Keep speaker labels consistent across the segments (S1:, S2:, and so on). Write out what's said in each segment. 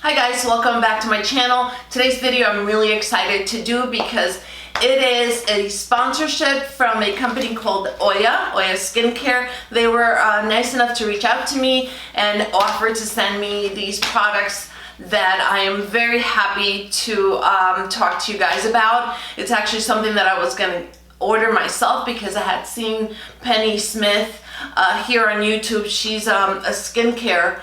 S1: Hi guys, welcome back to my channel. Today's video I'm really excited to do because it is a sponsorship from a company called Oya Skincare. They were nice enough to reach out to me and offer to send me these products that I am very happy to talk to you guys about. It's actually something that I was going to order myself because I had seen Penny Smith here on YouTube. She's a skincare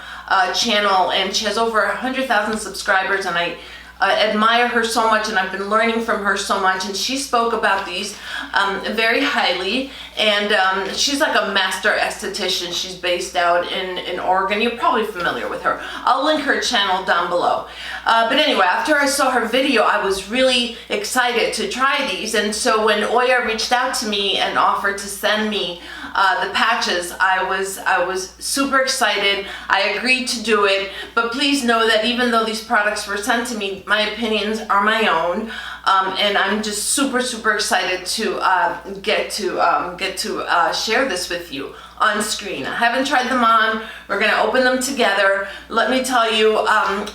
S1: channel and she has over 100,000 subscribers, and I admire her so much and I've been learning from her so much, and she spoke about these very highly, and she's like a master esthetician. She's based out in Oregon. You're probably familiar with her. I'll link her channel down below. But anyway, after I saw her video, I was really excited to try these, and so when Oya reached out to me and offered to send me the patches, I was super excited. I agreed to do it, but please know that even though these products were sent to me, my opinions are my own, and I'm just super excited to get to share this with you on screen. I haven't tried them on. We're gonna open them together. Let me tell you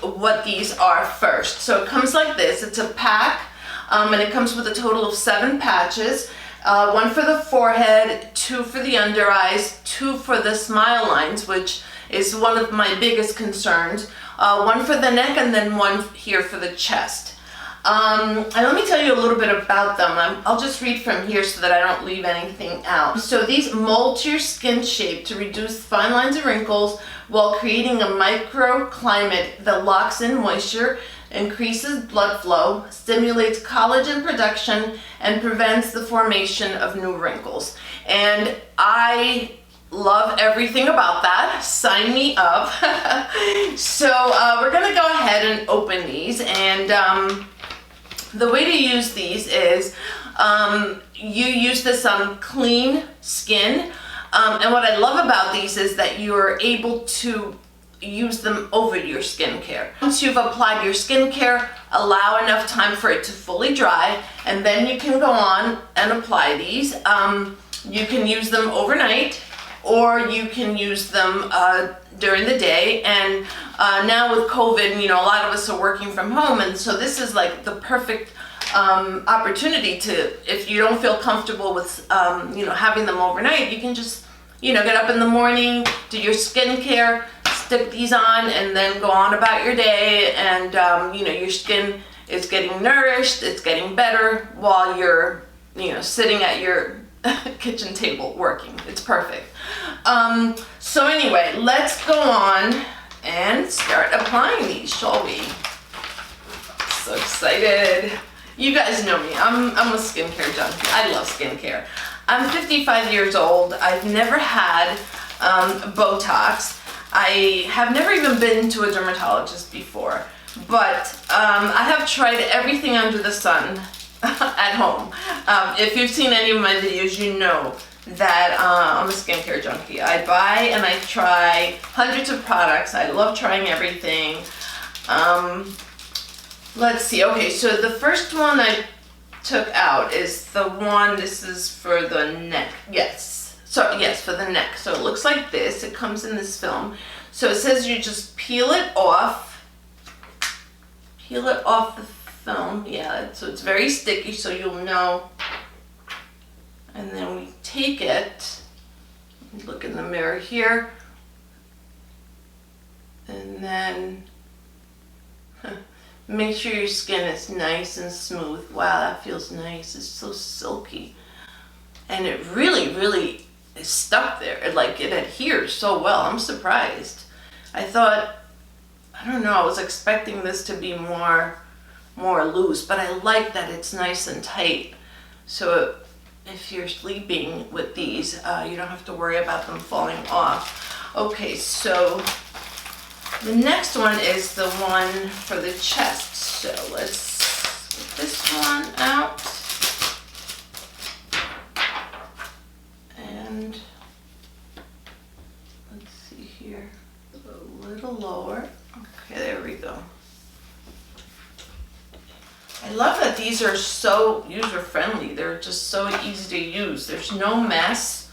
S1: what these are first. So it comes like this. It's a pack, and it comes with a total of 7 patches. 1 for the forehead, 2 for the under eyes, 2 for the smile lines, which is one of my biggest concerns, 1 for the neck, and then 1 here for the chest. And let me tell you a little bit about them. I'll just read from here so that I don't leave anything out. So these mold to your skin shape to reduce fine lines and wrinkles while creating a microclimate that locks in moisture, increases blood flow, stimulates collagen production, and prevents the formation of new wrinkles. And I love everything about that. Sign me up. So we're gonna go ahead and open these, and the way to use these is you use this on clean skin, and what I love about these is that you're able to use them over your skincare. Once you've applied your skincare, allow enough time for it to fully dry, and then you can go on and apply these. You can use them overnight, or you can use them during the day. And now with COVID, you know, a lot of us are working from home, and so this is like the perfect opportunity to, if you don't feel comfortable with you know, having them overnight, you can just, you know, get up in the morning, do your skincare, stick these on, and then go on about your day, and you know, your skin is getting nourished, it's getting better while you're, you know, sitting at your kitchen table working. It's perfect. So anyway, let's go on and start applying these, shall we? So excited. You guys know me. I'm a skincare junkie. I love skincare. I'm 55 years old. I've never had BOTOX. I have never even been to a dermatologist before, but I have tried everything under the sun at home. If you've seen any of my videos, you know that I'm a skincare junkie. I buy and I try hundreds of products. I love trying everything. Let's see. Okay, so the first one I took out is the one, this is for the neck. Yes. So yes, for the neck. So it looks like this. It comes in this film. So it says you just peel it off. Peel it off the film. Yeah, so it's very sticky, so you'll know. And then we take it, look in the mirror here, and then make sure your skin is nice and smooth. Wow, that feels nice. It's so silky. And it really is stuck there. Like, it adheres so well. I'm surprised. I thought, I don't know, I was expecting this to be more loose, but I like that it's nice and tight. So if you're sleeping with these, you don't have to worry about them falling off. Okay, so the next one is the one for the chest. So let's get this one out. And let's see here, a little lower. Okay, there we go. I love that these are so user-friendly. They're just so easy to use. There's no mess.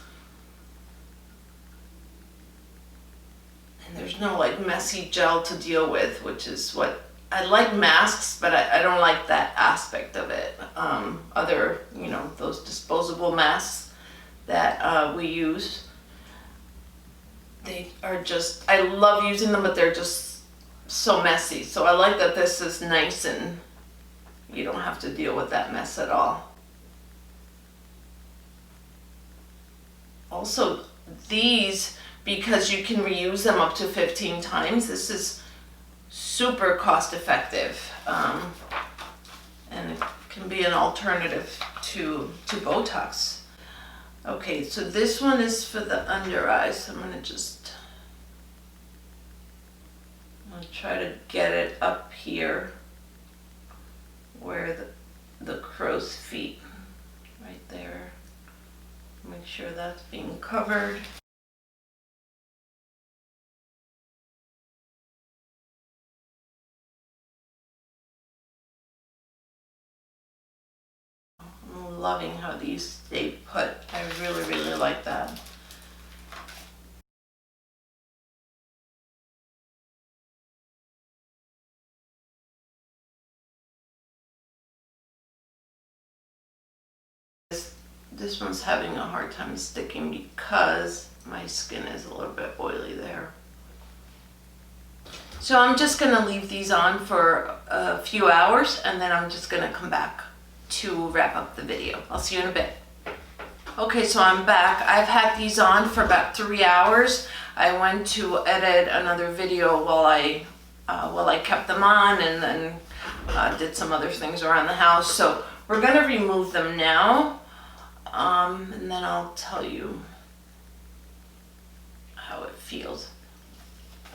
S1: And there's no like messy gel to deal with, which is what I like. Masks, but I don't like that aspect of it. Other, you know, those disposable masks that we use, they are just, I love using them, but they're just so messy. So I like that this is nice and you don't have to deal with that mess at all. Also, these, because you can reuse them up to 15 times, this is super cost effective, and it can be an alternative to BOTOX. Okay, so this one is for the under eyes, so I'm gonna try to get it up here where the crow's feet, right there. Make sure that's being covered. I'm loving how these stay put. I really, really like that. This one's having a hard time sticking because my skin is a little bit oily there. So I'm just gonna leave these on for a few hours and then I'm just gonna come back to wrap up the video. I'll see you in a bit. Okay, so I'm back. I've had these on for about 3 hours. I went to edit another video while I kept them on, and then did some other things around the house. So we're gonna remove them now, and then I'll tell you how it feels.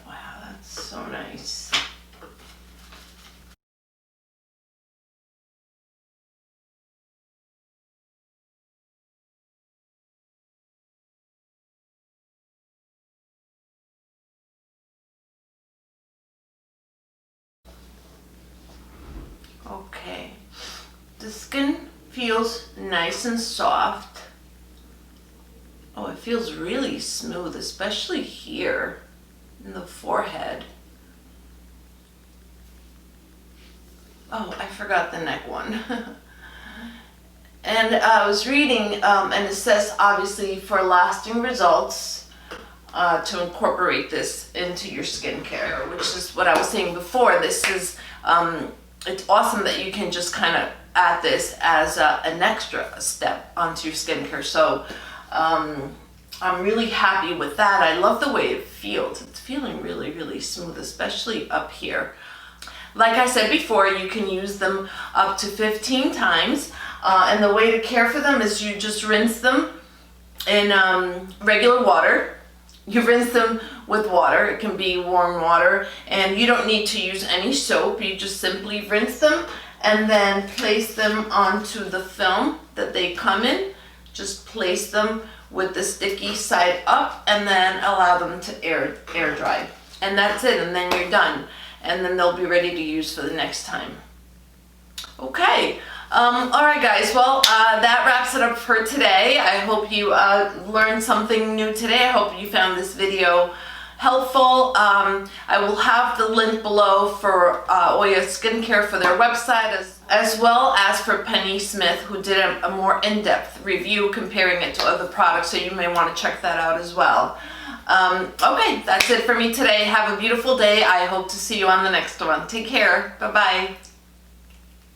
S1: Wow, that's so nice. Okay, the skin feels nice and soft. Oh, it feels really smooth, especially here in the forehead. Oh, I forgot the neck one. And I was reading, and it says obviously for lasting results, to incorporate this into your skincare, which is what I was saying before. This is, it's awesome that you can just kind of add this as an extra step onto your skincare. So I'm really happy with that. I love the way it feels. It's feeling really, really smooth, especially up here. Like I said before, you can use them up to 15 times. And the way to care for them is you just rinse them in regular water. You rinse them with water. It can be warm water, and you don't need to use any soap. You just simply rinse them and then place them onto the film that they come in. Just place them with the sticky side up and then allow them to air dry. And that's it, and then you're done. And then they'll be ready to use for the next time. Okay. All right, guys. Well, that wraps it up for today. I hope you learned something new today. I hope you found this video helpful. I will have the link below for Oya Skincare for their website, as well as for Penny Smith, who did a more in-depth review comparing it to other products, so you may want to check that out as well. Okay, that's it for me today. Have a beautiful day. I hope to see you on the next one. Take care. Bye-bye.